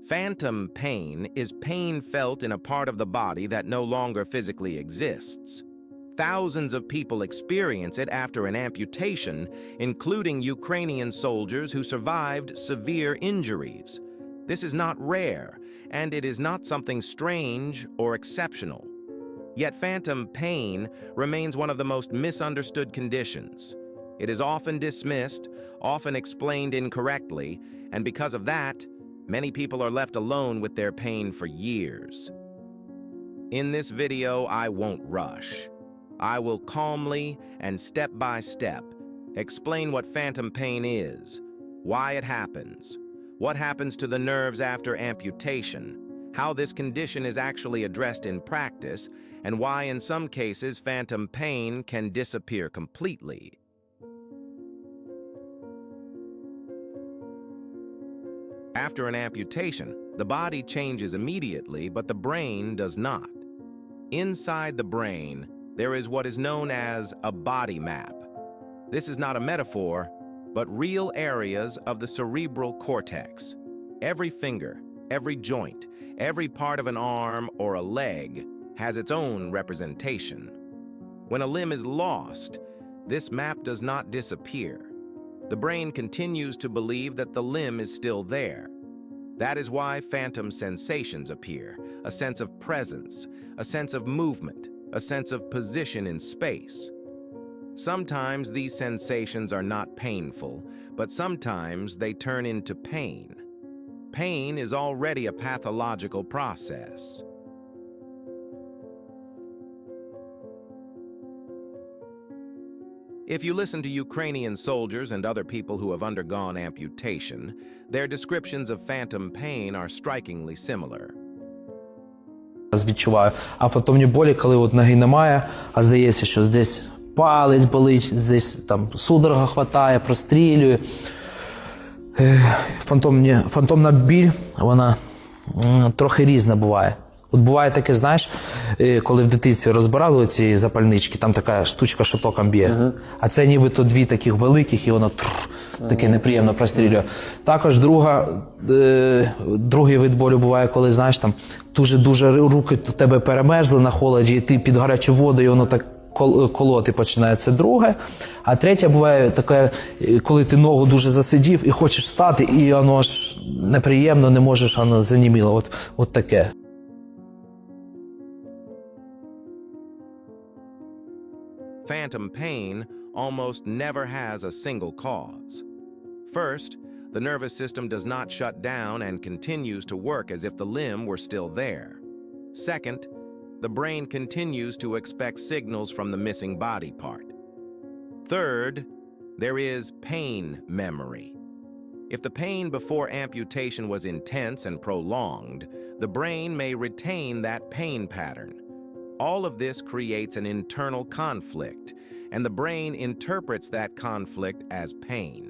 Phantom pain is pain felt in a part of the body that no longer physically exists. Thousands of people experience it after an amputation, including Ukrainian soldiers who survived severe injuries. This is not rare, and it is not something strange or exceptional. Yet phantom pain remains one of the most misunderstood conditions. It is often dismissed, often explained incorrectly, and because of that, many people are left alone with their pain for years. In this video, I won't rush. I will calmly and step by step explain what phantom pain is, why it happens, what happens to the nerves after amputation, how this condition is actually addressed in practice, and why in some cases phantom pain can disappear completely. After an amputation, the body changes immediately, but the brain does not. Inside the brain, there is what is known as a body map. This is not a metaphor, but real areas of the cerebral cortex. Every finger, every joint, every part of an arm or a leg has its own representation. When a limb is lost, this map does not disappear. The brain continues to believe that the limb is still there. That is why phantom sensations appear, a sense of presence, a sense of movement, a sense of position in space. Sometimes these sensations are not painful, but sometimes they turn into pain. Pain is already a pathological process. If you listen to Ukrainian soldiers and other people who have undergone amputation, their descriptions of phantom pain are strikingly similar. Відчуваю. А фантомні болі, коли от ноги немає, а здається, що десь палець болить, десь там судорога хватає, прострілює. Фантомна біль, вона трохи різна буває. От буває таке, знаєш, коли в дитинстві розбирали ці запальнички, там така штучка, що током б'є. А це нібито дві таких великих, і воно таке неприємно прострілює. Також другий вид болю буває, коли, знаєш, там дуже руки в тебе перемерзли на холоді, і ти під гарячу воду, і воно так колоти починає. Це друге. А третє буває таке, коли ти ногу дуже засидів і хочеш встати, і воно ж неприємно, не можеш, воно заніміло. От таке. Phantom pain almost never has a single cause. First, the nervous system does not shut down and continues to work as if the limb were still there. Second, the brain continues to expect signals from the missing body part. Third, there is pain memory. If the pain before amputation was intense and prolonged, the brain may retain that pain pattern. All of this creates an internal conflict, and the brain interprets that conflict as pain.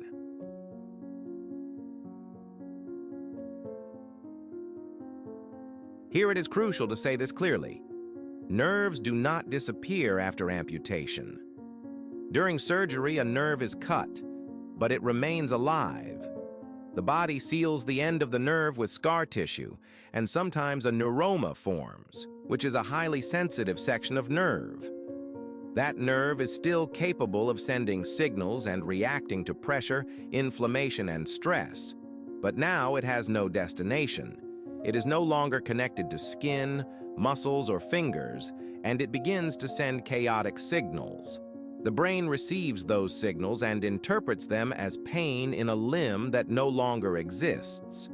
Here it is crucial to say this clearly. Nerves do not disappear after amputation. During surgery, a nerve is cut, but it remains alive. The body seals the end of the nerve with scar tissue, and sometimes a neuroma forms, which is a highly sensitive section of nerve. That nerve is still capable of sending signals and reacting to pressure, inflammation, and stress. But now it has no destination. It is no longer connected to skin, muscles, or fingers, and it begins to send chaotic signals. The brain receives those signals and interprets them as pain in a limb that no longer exists.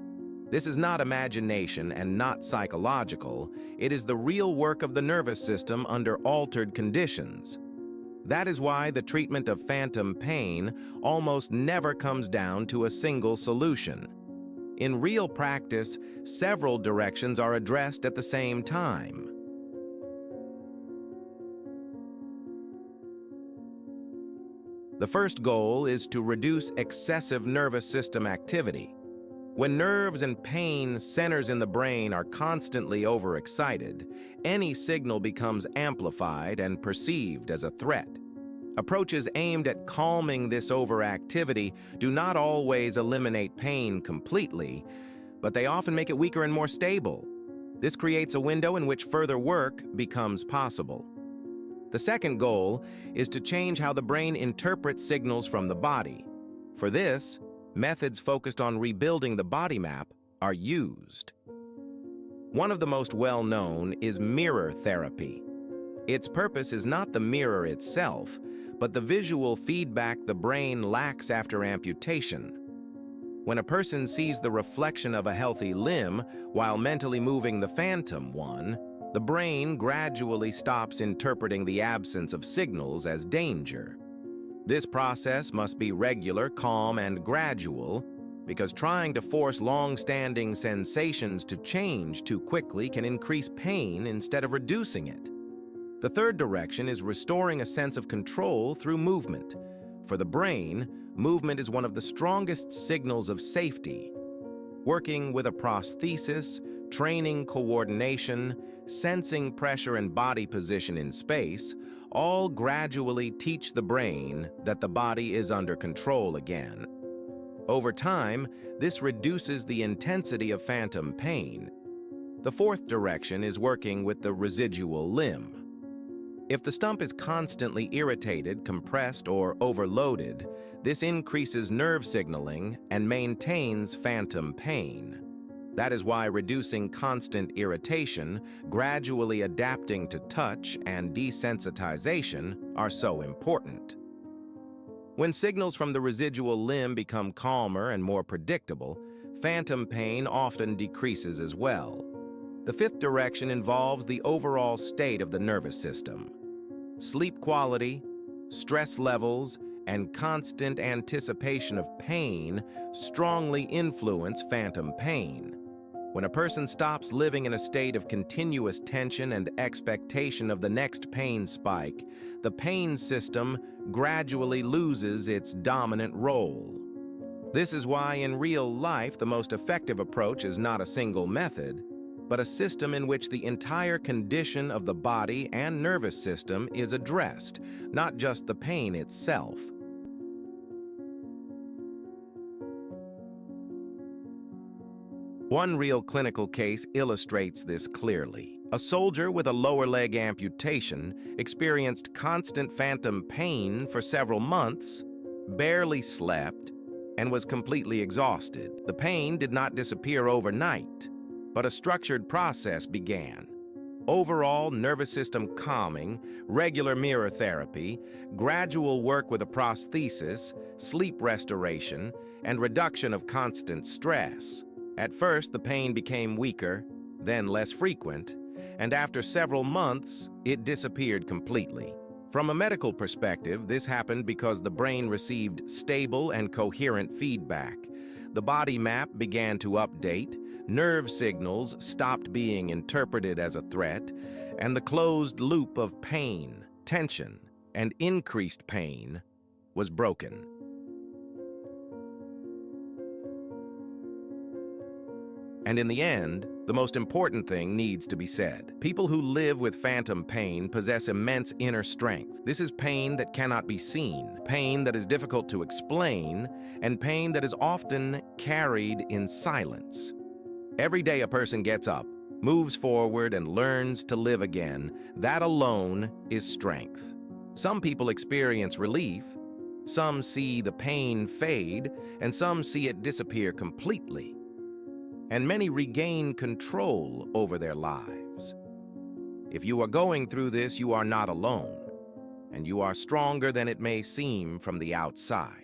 This is not imagination and not psychological. It is the real work of the nervous system under altered conditions. That is why the treatment of phantom pain almost never comes down to a single solution. In real practice, several directions are addressed at the same time. The first goal is to reduce excessive nervous system activity. When nerves and pain centers in the brain are constantly overexcited, any signal becomes amplified and perceived as a threat. Approaches aimed at calming this overactivity do not always eliminate pain completely, but they often make it weaker and more stable. This creates a window in which further work becomes possible. The second goal is to change how the brain interprets signals from the body. For this, methods focused on rebuilding the body map are used. One of the most well-known is mirror therapy. Its purpose is not the mirror itself, but the visual feedback the brain lacks after amputation. When a person sees the reflection of a healthy limb while mentally moving the phantom one, the brain gradually stops interpreting the absence of signals as danger. This process must be regular, calm, and gradual, because trying to force long-standing sensations to change too quickly can increase pain instead of reducing it. The third direction is restoring a sense of control through movement. For the brain, movement is one of the strongest signals of safety. Working with a prosthesis, training coordination, sensing pressure and body position in space, all gradually teach the brain that the body is under control again. Over time, this reduces the intensity of phantom pain. The fourth direction is working with the residual limb. If the stump is constantly irritated, compressed, or overloaded, this increases nerve signaling and maintains phantom pain. That is why reducing constant irritation, gradually adapting to touch, and desensitization are so important. When signals from the residual limb become calmer and more predictable, phantom pain often decreases as well. The fifth direction involves the overall state of the nervous system. Sleep quality, stress levels, and constant anticipation of pain strongly influence phantom pain. When a person stops living in a state of continuous tension and expectation of the next pain spike, the pain system gradually loses its dominant role. This is why in real life the most effective approach is not a single method, but a system in which the entire condition of the body and nervous system is addressed, not just the pain itself. One real clinical case illustrates this clearly. A soldier with a lower leg amputation experienced constant phantom pain for several months, barely slept, and was completely exhausted. The pain did not disappear overnight, but a structured process began. Overall nervous system calming, regular mirror therapy, gradual work with a prosthesis, sleep restoration, and reduction of constant stress. At first, the pain became weaker, then less frequent, and after several months, it disappeared completely. From a medical perspective, this happened because the brain received stable and coherent feedback. The body map began to update, nerve signals stopped being interpreted as a threat, and the closed loop of pain, tension, and increased pain was broken. And in the end, the most important thing needs to be said. People who live with phantom pain possess immense inner strength. This is pain that cannot be seen, pain that is difficult to explain, and pain that is often carried in silence. Every day a person gets up, moves forward, and learns to live again. That alone is strength. Some people experience relief, some see the pain fade, and some see it disappear completely. And many regain control over their lives. If you are going through this, you are not alone, and you are stronger than it may seem from the outside.